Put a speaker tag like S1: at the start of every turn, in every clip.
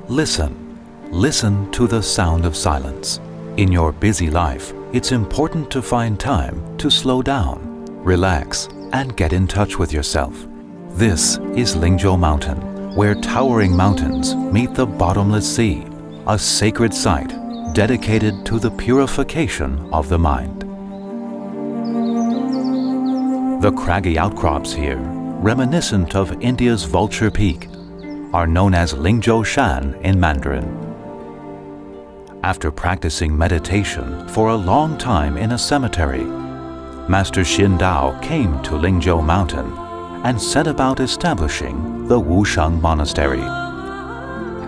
S1: Listen to the sound of silence. In your busy life, it's important to find time to slow down, relax, and get in touch with yourself. This is Ling Jiou Mountain, where towering mountains meet the bottomless sea, a sacred site dedicated to the purification of the mind. The craggy outcrops here, reminiscent of India's Vulture Peak, are known as Ling Jiou Shan in Mandarin. After practicing meditation for a long time in a cemetery, Master Xin Dao came to Ling Jiou Mountain and set about establishing the Wushan Monastery.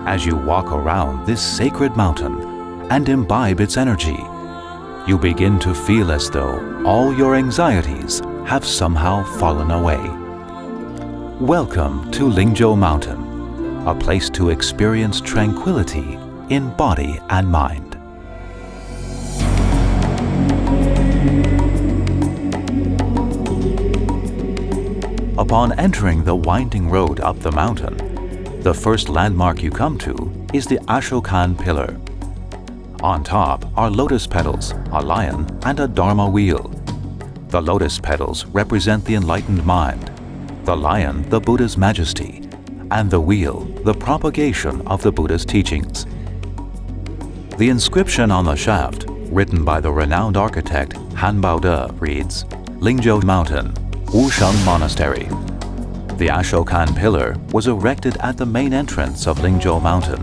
S1: As you walk around this sacred mountain and imbibe its energy, you begin to feel as though all your anxieties have somehow fallen away. Welcome to Ling Jiou Mountain, a place to experience tranquility in body and mind. Upon entering the winding road up the mountain, the first landmark you come to is the Ashoka Pillar. On top are lotus petals, a lion, and a Dharma wheel. The lotus petals represent the enlightened mind, the lion the Buddha's majesty, and the wheel the propagation of the Buddha's teachings. The inscription on the shaft, written by the renowned architect Han Baode, reads, Ling Jiou Mountain, Wushan Monastery. The Ashoka Pillar was erected at the main entrance of Ling Jiou Mountain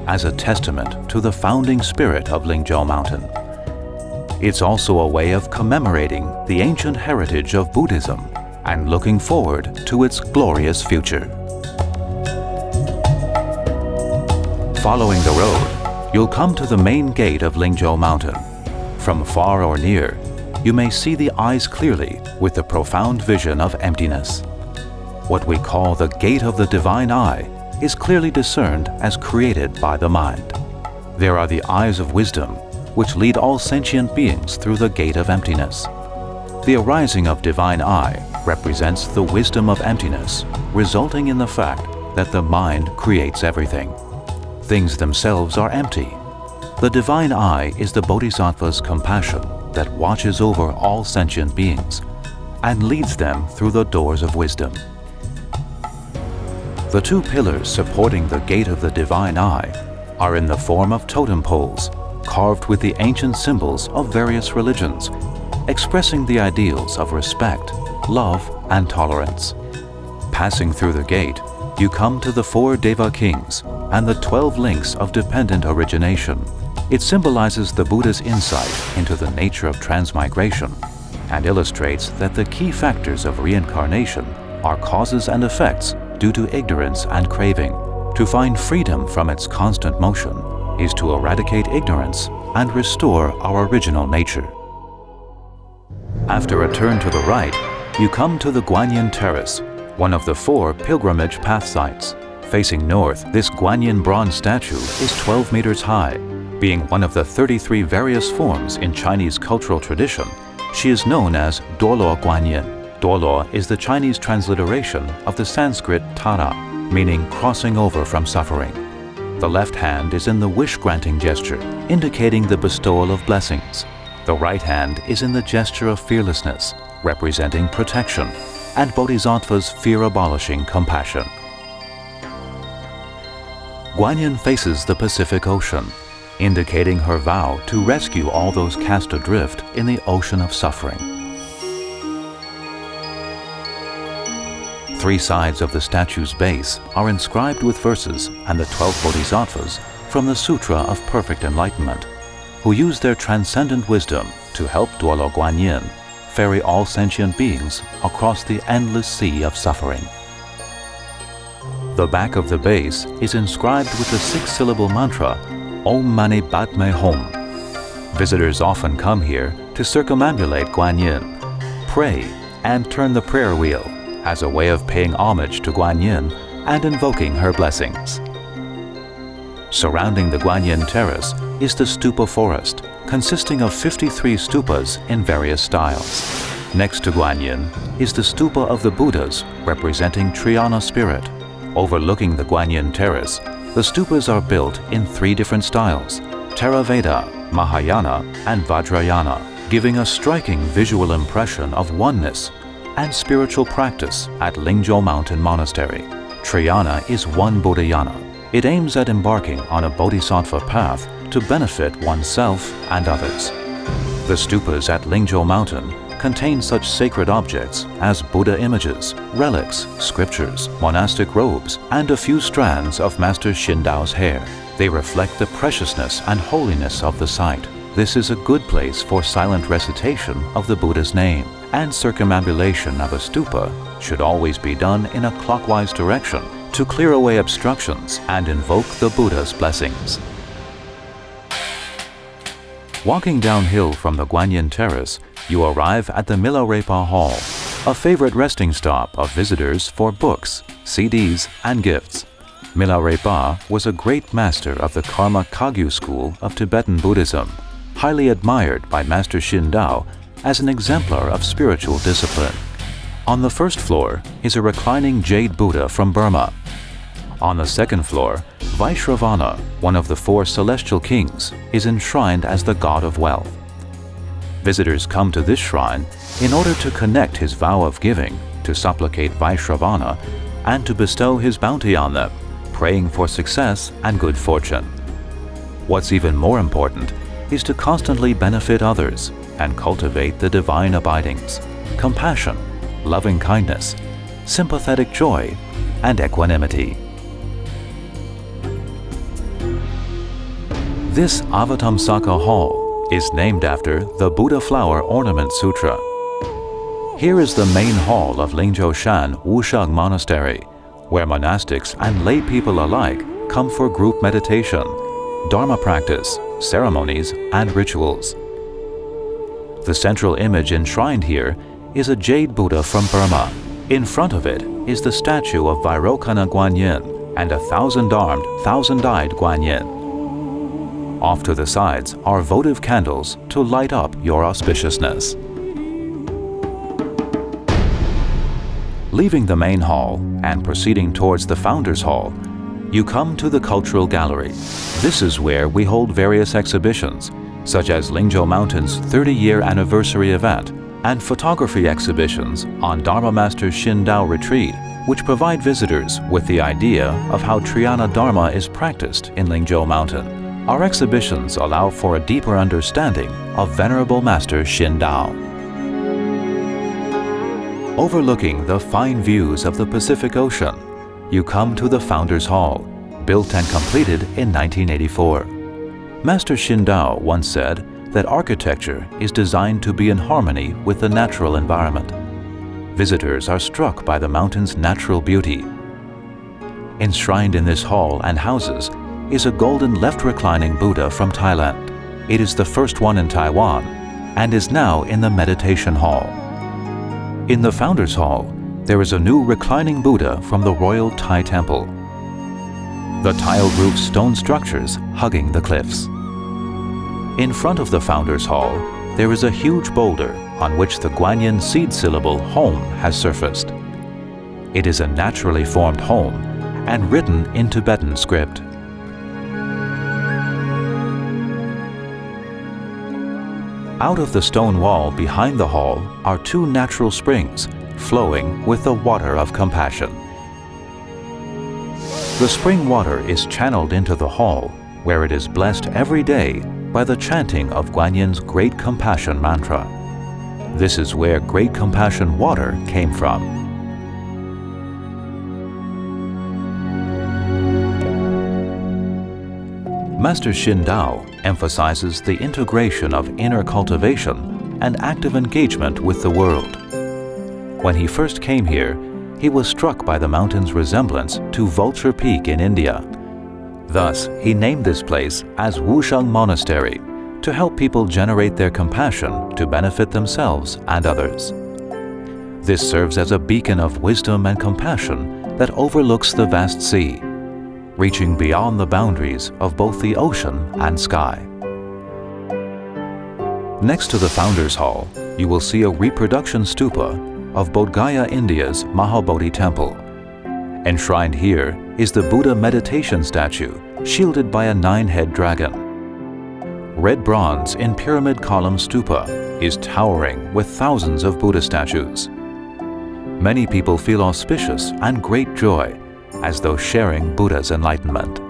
S1: as a testament to the founding spirit of Ling Jiou Mountain. It's also a way of commemorating the ancient heritage of Buddhism and looking forward to its glorious future. Following the road, you'll come to the main gate of Ling Jiou Mountain. From far or near, you may see the eyes clearly with the profound vision of emptiness. What we call the gate of the divine eye is clearly discerned as created by the mind. There are the eyes of wisdom, which lead all sentient beings through the gate of emptiness. The arising of divine eye represents the wisdom of emptiness, resulting in the fact that the mind creates everything. Things themselves are empty. The divine eye is the Bodhisattva's compassion that watches over all sentient beings and leads them through the doors of wisdom. The two pillars supporting the gate of the divine eye are in the form of totem poles, carved with the ancient symbols of various religions, expressing the ideals of respect, love, and tolerance. Passing through the gate, you come to the 4 Deva Kings and the 12 links of dependent origination. It symbolizes the Buddha's insight into the nature of transmigration and illustrates that the key factors of reincarnation are causes and effects due to ignorance and craving. To find freedom from its constant motion is to eradicate ignorance and restore our original nature. After a turn to the right, you come to the Guanyin Terrace, one of the 4 pilgrimage path sites. Facing north, this Guanyin bronze statue is 12 meters high. Being one of the 33 various forms in Chinese cultural tradition, she is known as Duoluo Guanyin. Duoluo is the Chinese transliteration of the Sanskrit Tara, meaning crossing over from suffering. The left hand is in the wish-granting gesture, indicating the bestowal of blessings. The right hand is in the gesture of fearlessness, representing protection, and Bodhisattva's fear-abolishing compassion. Guanyin faces the Pacific Ocean, indicating her vow to rescue all those cast adrift in the ocean of suffering. 3 sides of the statue's base are inscribed with verses and the 12 Bodhisattvas from the Sutra of Perfect Enlightenment, who use their transcendent wisdom to help Duoluo Guanyin ferry all sentient beings across the endless sea of suffering. The back of the base is inscribed with the 6-syllable mantra, Om Mani Padme Hum. Visitors often come here to circumambulate Guanyin, pray, and turn the prayer wheel as a way of paying homage to Guanyin and invoking her blessings. Surrounding the Guanyin Terrace is the Stupa Forest, consisting of 53 stupas in various styles. Next to Guanyin is the Stupa of the Buddhas, representing Triana spirit. Overlooking the Guanyin Terrace The stupas are built in 3 different styles: Theravada, Mahayana, and Vajrayana, giving a striking visual impression of oneness and spiritual practice at Ling Jiou Mountain Monastery. Triyana is one Buddhayana. It aims at embarking on a bodhisattva path to benefit oneself and others. The stupas at Ling Jiou Mountain contain such sacred objects as Buddha images, relics, scriptures, monastic robes, and a few strands of Master Xindao's hair. They reflect the preciousness and holiness of the site. This is a good place for silent recitation of the Buddha's name, and circumambulation of a stupa should always be done in a clockwise direction to clear away obstructions and invoke the Buddha's blessings. Walking downhill from the Guanyin Terrace, you arrive at the Milarepa Hall, a favorite resting stop of visitors for books, CDs, and gifts. Milarepa was a great master of the Karma Kagyu school of Tibetan Buddhism, highly admired by Master Xindao as an exemplar of spiritual discipline. On the first floor is a reclining jade Buddha from Burma. On the second floor, Vaishravana, one of the 4 celestial kings, is enshrined as the god of wealth. Visitors come to this shrine in order to connect his vow of giving, to supplicate Vaishravana, and to bestow his bounty on them, praying for success and good fortune. What's even more important is to constantly benefit others and cultivate the divine abidings, compassion, loving kindness, sympathetic joy, and equanimity. This Avatamsaka Hall is named after the Buddha Flower Ornament Sutra. Here is the main hall of Ling Jiou Wushan Monastery, where monastics and lay people alike come for group meditation, dharma practice, ceremonies, and rituals. The central image enshrined here is a jade Buddha from Burma. In front of it is the statue of Vairocana Guanyin and a 1,000-armed, 1,000-eyed Guanyin. Off to the sides are votive candles to light up your auspiciousness. Leaving the main hall and proceeding towards the Founders Hall, you come to the Cultural Gallery. This is where we hold various exhibitions, such as Ling Jiou Mountain's 30-year anniversary event and photography exhibitions on Dharma Master Xindao Retreat, which provide visitors with the idea of how Triyana Dharma is practiced in Ling Jiou Mountain. Our exhibitions allow for a deeper understanding of Venerable Master Xindao. Overlooking the fine views of the Pacific Ocean, you come to the Founders Hall, built and completed in 1984. Master Xindao once said that architecture is designed to be in harmony with the natural environment. Visitors are struck by the mountain's natural beauty. Enshrined in this hall and houses is a golden left-reclining Buddha from Thailand. It is the first one in Taiwan and is now in the Meditation Hall. In the Founders Hall, there is a new reclining Buddha from the Royal Thai Temple. The tiled-roof stone structures hugging the cliffs. In front of the Founders Hall, there is a huge boulder on which the Guanyin seed syllable Home has surfaced. It is a naturally formed home and written in Tibetan script. Out of the stone wall behind the hall are 2 natural springs flowing with the water of compassion. The spring water is channeled into the hall, where it is blessed every day by the chanting of Guanyin's Great Compassion mantra. This is where Great Compassion water came from. Master Xindao emphasizes the integration of inner cultivation and active engagement with the world. When he first came here, he was struck by the mountain's resemblance to Vulture Peak in India. Thus, he named this place as Wushan Monastery to help people generate their compassion to benefit themselves and others. This serves as a beacon of wisdom and compassion that overlooks the vast sea, reaching beyond the boundaries of both the ocean and sky. Next to the Founders Hall, you will see a reproduction stupa of Bodh Gaya, India's Mahabodhi Temple. Enshrined here is the Buddha meditation statue, shielded by a 9-head dragon. Red bronze in pyramid column stupa is towering with thousands of Buddha statues. Many people feel auspicious and great joy as though sharing Buddha's enlightenment.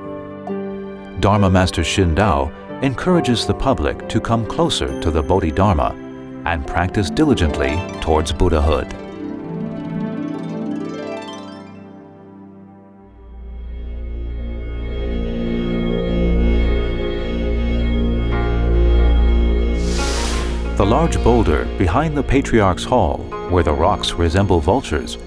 S1: Dharma Master Xindao encourages the public to come closer to the Bodhidharma and practice diligently towards Buddhahood. The large boulder behind the Patriarchs Hall, where the rocks resemble vultures,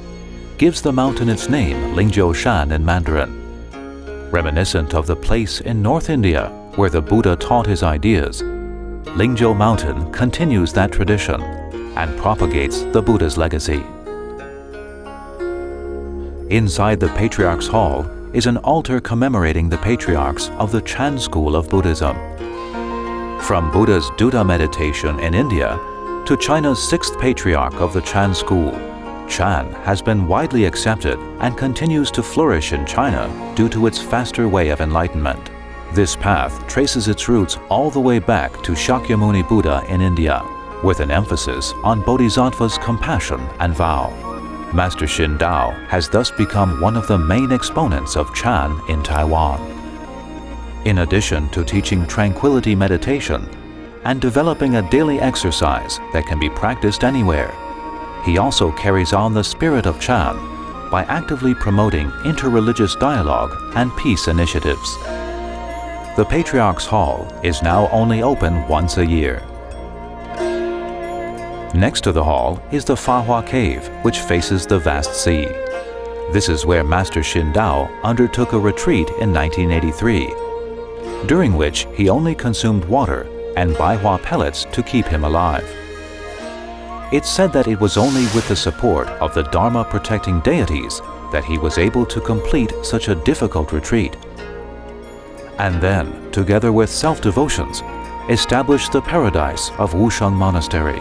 S1: gives the mountain its name Ling Jiou Mountain in Mandarin. Reminiscent of the place in North India where the Buddha taught his ideas, Ling Jiou Mountain continues that tradition and propagates the Buddha's legacy. Inside the Patriarchs Hall is an altar commemorating the patriarchs of the Chan school of Buddhism. From Buddha's Duta meditation in India to China's 6th patriarch of the Chan school, Chan has been widely accepted and continues to flourish in China due to its faster way of enlightenment. This path traces its roots all the way back to Shakyamuni Buddha in India, with an emphasis on Bodhisattva's compassion and vow. Master Xindao has thus become one of the main exponents of Chan in Taiwan. In addition to teaching tranquility meditation and developing a daily exercise that can be practiced anywhere, he also carries on the spirit of Chan by actively promoting interreligious dialogue and peace initiatives. The Patriarchs Hall is now only open once a year. Next to the hall is the Faja Cave, which faces the vast sea. This is where Master Xindao undertook a retreat in 1983, during which he only consumed water and baihua pellets to keep him alive. It's said that it was only with the support of the Dharma-protecting deities that he was able to complete such a difficult retreat. And then, together with self-devotions, established the paradise of Wushan Monastery,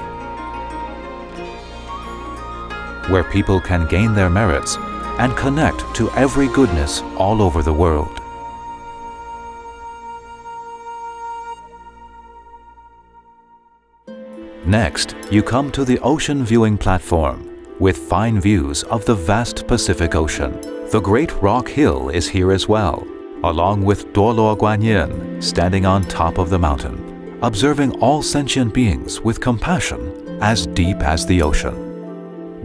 S1: where people can gain their merits and connect to every goodness all over the world. Next, you come to the ocean viewing platform, with fine views of the vast Pacific Ocean. The Great Rock Hill is here as well, along with Dolo Guanyin standing on top of the mountain, observing all sentient beings with compassion as deep as the ocean.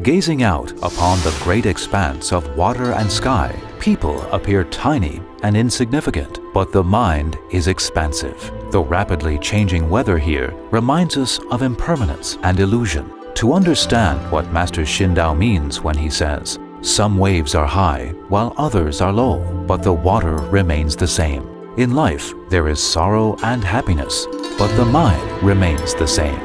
S1: Gazing out upon the great expanse of water and sky, people appear tiny and insignificant, but the mind is expansive. The rapidly changing weather here reminds us of impermanence and illusion. To understand what Master Xindao means when he says, "Some waves are high while others are low, but the water remains the same." In life, there is sorrow and happiness, but the mind remains the same.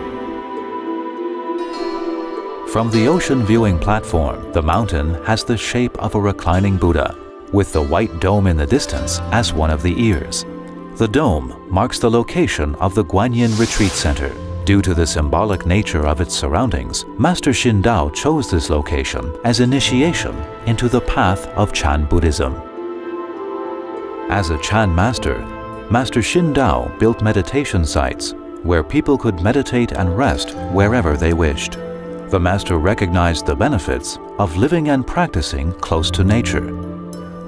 S1: From the ocean viewing platform, the mountain has the shape of a reclining Buddha, with the white dome in the distance as one of the ears. The dome marks the location of the Guanyin Retreat Center. Due to the symbolic nature of its surroundings, Master Xindao chose this location as initiation into the path of Chan Buddhism. As a Chan master, Master Xindao built meditation sites where people could meditate and rest wherever they wished. The master recognized the benefits of living and practicing close to nature.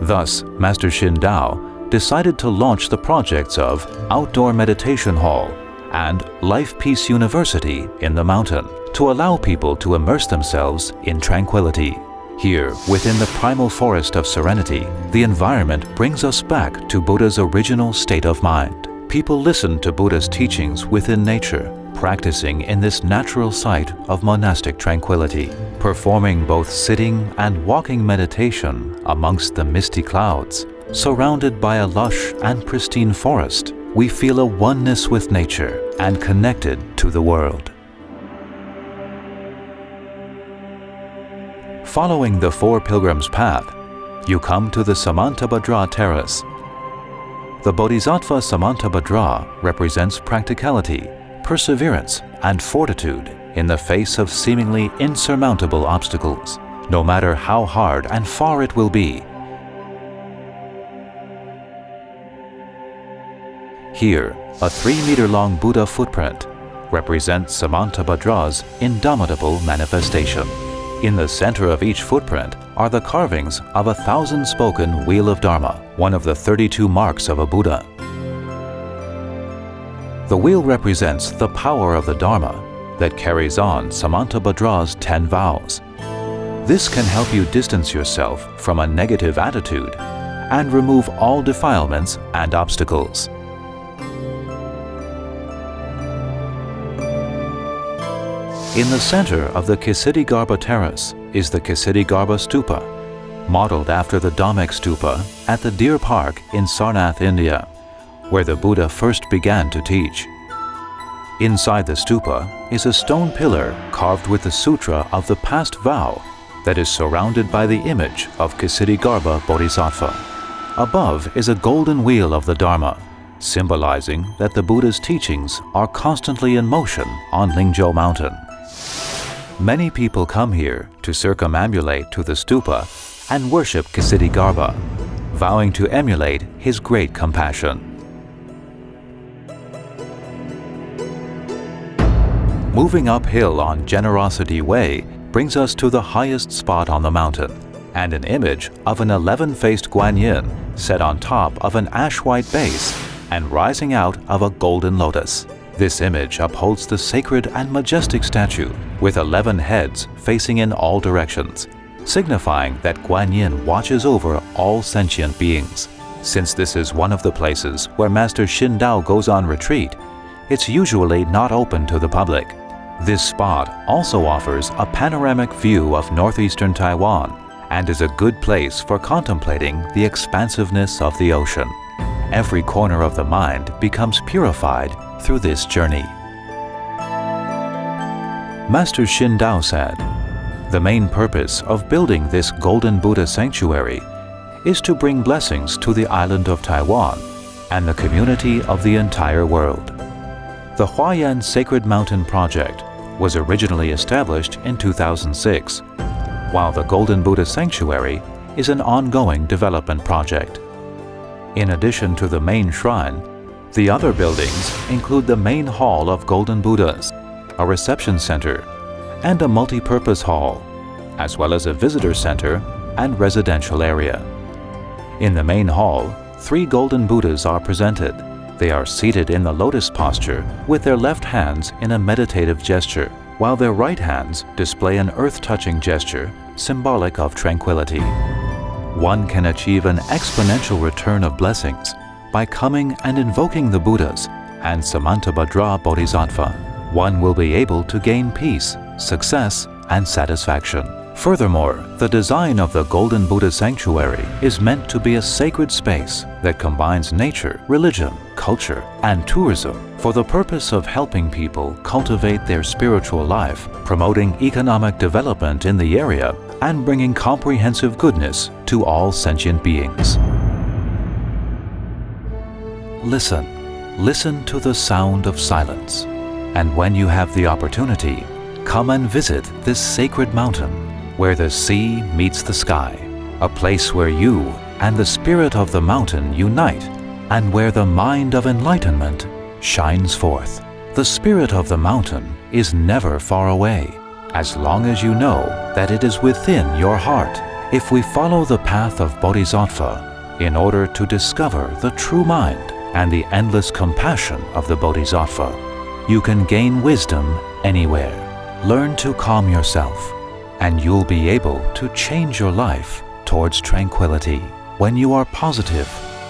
S1: Thus, Master Xindao decided to launch the projects of Outdoor Meditation Hall and Life Peace University in the mountain to allow people to immerse themselves in tranquility. Here, within the primal forest of serenity, the environment brings us back to Buddha's original state of mind. People listen to Buddha's teachings within nature, practicing in this natural site of monastic tranquility, performing both sitting and walking meditation amongst the misty clouds. Surrounded by a lush and pristine forest, we feel a oneness with nature and connected to the world. Following the Four Pilgrims Path, you come to the Samantabhadra Terrace. The Bodhisattva Samantabhadra represents practicality, perseverance, and fortitude in the face of seemingly insurmountable obstacles. No matter how hard and far it will be, Here, a 3-meter-long Buddha footprint represents Samantabhadra's indomitable manifestation. In the center of each footprint are the carvings of a 1,000-spoken Wheel of Dharma, one of the 32 marks of a Buddha. The wheel represents the power of the Dharma that carries on Samantabhadra's 10 vows. This can help you distance yourself from a negative attitude and remove all defilements and obstacles. In the center of the Garbo Terrace is the Garbo Stupa, modeled after the Dhamek Stupa at the Deer Park in Sarnath, India, where the Buddha first began to teach. Inside the stupa is a stone pillar carved with the sutra of the past vow that is surrounded by the image of Garbo Bodhisattva. Above is a golden wheel of the Dharma, symbolizing that the Buddha's teachings are constantly in motion on Ling Jiou Mountain. Many people come here to circumambulate to the stupa and worship Garbo, vowing to emulate his great compassion. Moving uphill on Generosity Way brings us to the highest spot on the mountain, and an image of an 11-faced Guanyin set on top of an ash-white base and rising out of a golden lotus. This image upholds the sacred and majestic statue with 11 heads facing in all directions, signifying that Guanyin watches over all sentient beings. Since this is one of the places where Master Xindao goes on retreat, it's usually not open to the public. This spot also offers a panoramic view of northeastern Taiwan and is a good place for contemplating the expansiveness of the ocean. Every corner of the mind becomes purified through this journey. Master Xindao said, "The main purpose of building this Golden Buddha Sanctuary is to bring blessings to the island of Taiwan and the community of the entire world." The Huayan Sacred Mountain Project was originally established in 2006, while the Golden Buddha Sanctuary is an ongoing development project. In addition to the main shrine, the other buildings include the main hall of Golden Buddhas, a reception center, and a multi-purpose hall, as well as a visitor center and residential area. In the main hall, 3 Golden Buddhas are presented. They are seated in the lotus posture with their left hands in a meditative gesture, while their right hands display an earth-touching gesture symbolic of tranquility. One can achieve an exponential return of blessings by coming and invoking the Buddhas and Samantabhadra Bodhisattva. One will be able to gain peace, success, and satisfaction. Furthermore, the design of the Golden Buddha Sanctuary is meant to be a sacred space that combines nature, religion, culture, and tourism for the purpose of helping people cultivate their spiritual life, promoting economic development in the area, and bringing comprehensive goodness to all sentient beings. Listen to the sound of silence, and when you have the opportunity, come and visit this sacred mountain where the sea meets the sky, a place where you and the spirit of the mountain unite, and where the mind of enlightenment shines forth. The spirit of the mountain is never far away, as long as you know that it is within your heart. If we follow the path of Bodhisattva in order to discover the true mind and the endless compassion of the Bodhisattva, you can gain wisdom anywhere. Learn to calm yourself, and you'll be able to change your life towards tranquility. When you are positive,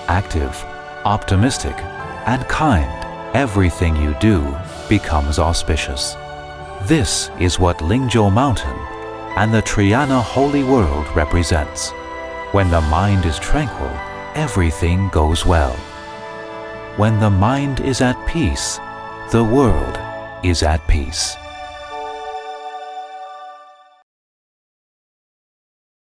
S1: active, optimistic, and kind, everything you do becomes auspicious. This is what Ling Jiou Mountain and the Triana Holy World represents. When the mind is tranquil, everything goes well. When the mind is at peace, the world is at peace.